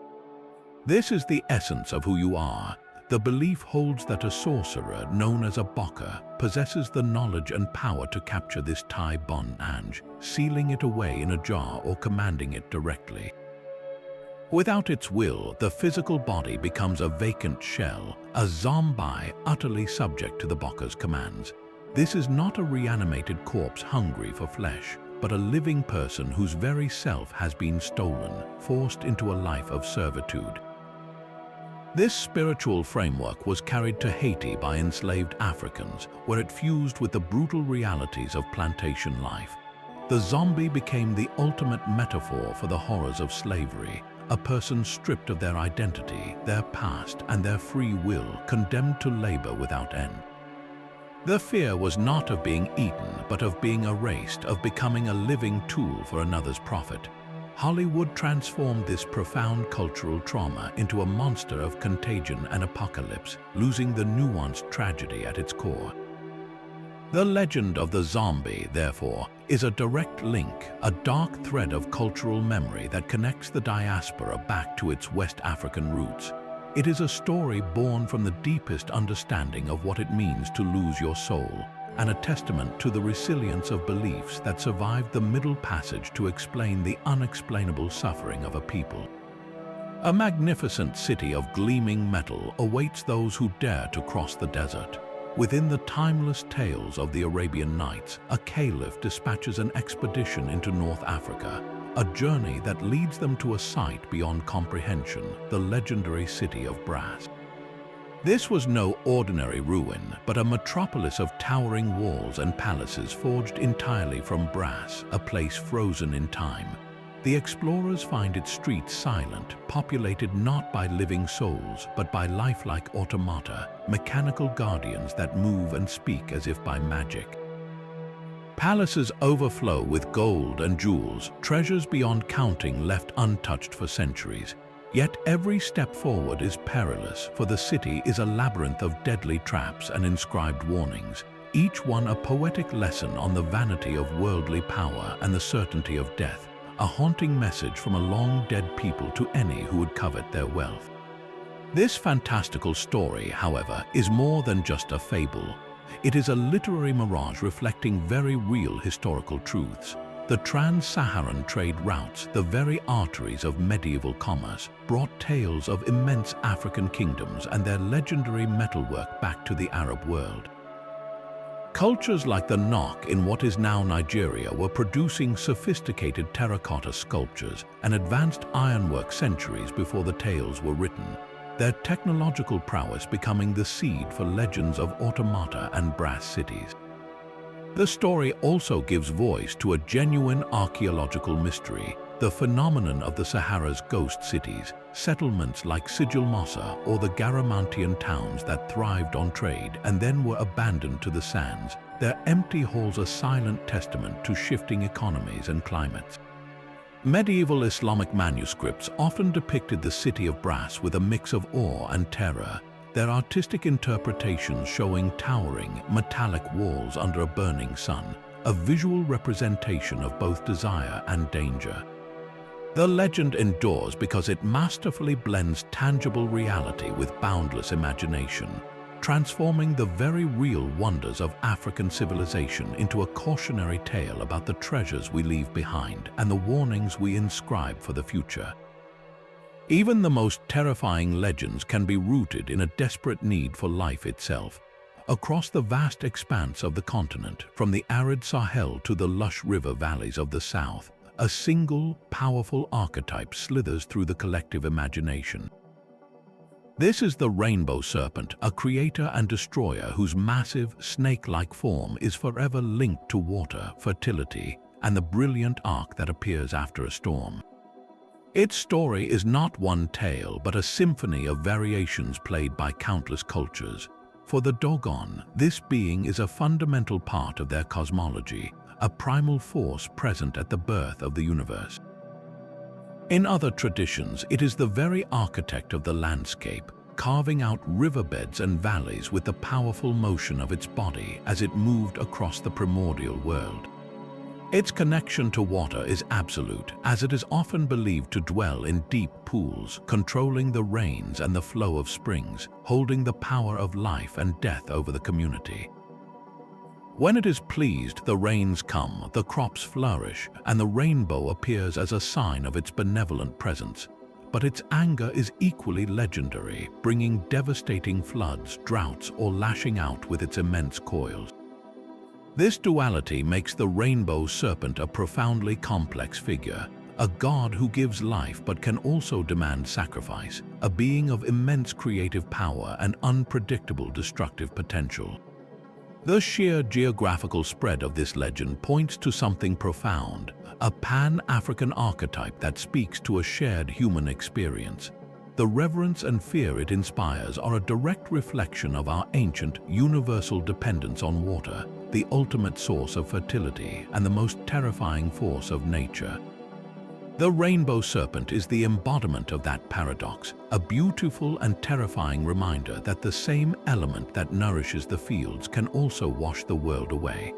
This is the essence of who you are. The belief holds that a sorcerer, known as a Boka, possesses the knowledge and power to capture this Tai Bon Ange, sealing it away in a jar or commanding it directly. Without its will, the physical body becomes a vacant shell, a zombie utterly subject to the Boka's commands. This is not a reanimated corpse hungry for flesh, but a living person whose very self has been stolen, forced into a life of servitude. This spiritual framework was carried to Haiti by enslaved Africans, where it fused with the brutal realities of plantation life. The zombie became the ultimate metaphor for the horrors of slavery, a person stripped of their identity, their past, and their free will, condemned to labor without end. The fear was not of being eaten, but of being erased, of becoming a living tool for another's profit. Hollywood transformed this profound cultural trauma into a monster of contagion and apocalypse, losing the nuanced tragedy at its core. The legend of the zombie, therefore, is a direct link, a dark thread of cultural memory that connects the diaspora back to its West African roots. It is a story born from the deepest understanding of what it means to lose your soul, and a testament to the resilience of beliefs that survived the Middle Passage to explain the unexplainable suffering of a people. A magnificent city of gleaming metal awaits those who dare to cross the desert. Within the timeless tales of the Arabian Nights, a caliph dispatches an expedition into North Africa, a journey that leads them to a site beyond comprehension, the legendary city of brass. This was no ordinary ruin, but a metropolis of towering walls and palaces forged entirely from brass, a place frozen in time. The explorers find its streets silent, populated not by living souls, but by lifelike automata, mechanical guardians that move and speak as if by magic. Palaces overflow with gold and jewels, treasures beyond counting left untouched for centuries. Yet every step forward is perilous, for the city is a labyrinth of deadly traps and inscribed warnings, each one a poetic lesson on the vanity of worldly power and the certainty of death. A haunting message from a long-dead people to any who would covet their wealth. This fantastical story, however, is more than just a fable. It is a literary mirage reflecting very real historical truths. The trans-Saharan trade routes, the very arteries of medieval commerce, brought tales of immense African kingdoms and their legendary metalwork back to the Arab world. Cultures like the Nok in what is now Nigeria were producing sophisticated terracotta sculptures and advanced ironwork centuries before the tales were written, their technological prowess becoming the seed for legends of automata and brass cities. The story also gives voice to a genuine archaeological mystery, the phenomenon of the Sahara's ghost cities, settlements like Sigil Mossa or the Garamantian towns that thrived on trade and then were abandoned to the sands, their empty halls a silent testament to shifting economies and climates. Medieval Islamic manuscripts often depicted the city of brass with a mix of awe and terror, their artistic interpretations showing towering, metallic walls under a burning sun, a visual representation of both desire and danger. The legend endures because it masterfully blends tangible reality with boundless imagination, transforming the very real wonders of African civilization into a cautionary tale about the treasures we leave behind and the warnings we inscribe for the future. Even the most terrifying legends can be rooted in a desperate need for life itself. Across the vast expanse of the continent, from the arid Sahel to the lush river valleys of the south, a single, powerful archetype slithers through the collective imagination. This is the rainbow serpent, a creator and destroyer whose massive, snake-like form is forever linked to water, fertility, and the brilliant arc that appears after a storm. Its story is not one tale, but a symphony of variations played by countless cultures. For the Dogon, this being is a fundamental part of their cosmology, a primal force present at the birth of the universe. In other traditions, it is the very architect of the landscape, carving out riverbeds and valleys with the powerful motion of its body as it moved across the primordial world. Its connection to water is absolute, as it is often believed to dwell in deep pools, controlling the rains and the flow of springs, holding the power of life and death over the community. When it is pleased, the rains come, the crops flourish, and the rainbow appears as a sign of its benevolent presence. But its anger is equally legendary, bringing devastating floods, droughts, or lashing out with its immense coils. This duality makes the rainbow serpent a profoundly complex figure, a god who gives life but can also demand sacrifice, a being of immense creative power and unpredictable destructive potential. The sheer geographical spread of this legend points to something profound, a Pan-African archetype that speaks to a shared human experience. The reverence and fear it inspires are a direct reflection of our ancient, universal dependence on water, the ultimate source of fertility and the most terrifying force of nature. The rainbow serpent is the embodiment of that paradox, a beautiful and terrifying reminder that the same element that nourishes the fields can also wash the world away.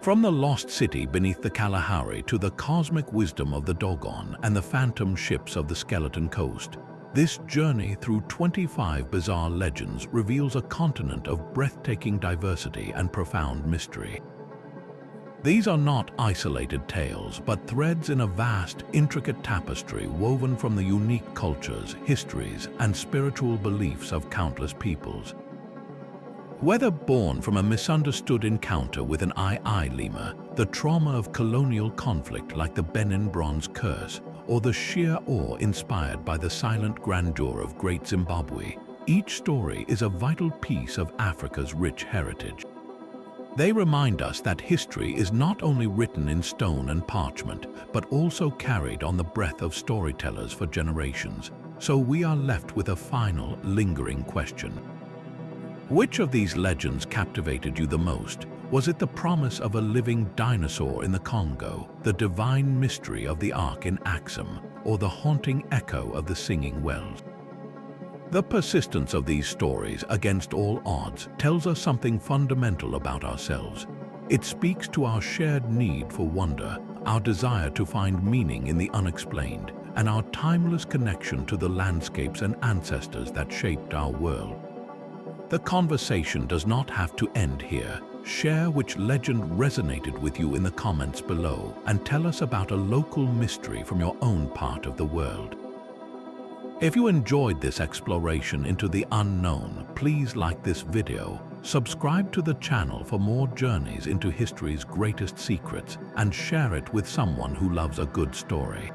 From the lost city beneath the Kalahari to the cosmic wisdom of the Dogon and the phantom ships of the Skeleton Coast, this journey through 25 bizarre legends reveals a continent of breathtaking diversity and profound mystery. These are not isolated tales, but threads in a vast, intricate tapestry woven from the unique cultures, histories, and spiritual beliefs of countless peoples. Whether born from a misunderstood encounter with an lemur, the trauma of colonial conflict like the Benin Bronze Curse, or the sheer awe inspired by the silent grandeur of Great Zimbabwe, each story is a vital piece of Africa's rich heritage. They remind us that history is not only written in stone and parchment, but also carried on the breath of storytellers for generations. So we are left with a final, lingering question. Which of these legends captivated you the most? Was it the promise of a living dinosaur in the Congo, the divine mystery of the Ark in Axum, or the haunting echo of the singing wells? The persistence of these stories, against all odds, tells us something fundamental about ourselves. It speaks to our shared need for wonder, our desire to find meaning in the unexplained, and our timeless connection to the landscapes and ancestors that shaped our world. The conversation does not have to end here. Share which legend resonated with you in the comments below, and tell us about a local mystery from your own part of the world. If you enjoyed this exploration into the unknown, please like this video, subscribe to the channel for more journeys into history's greatest secrets, and share it with someone who loves a good story.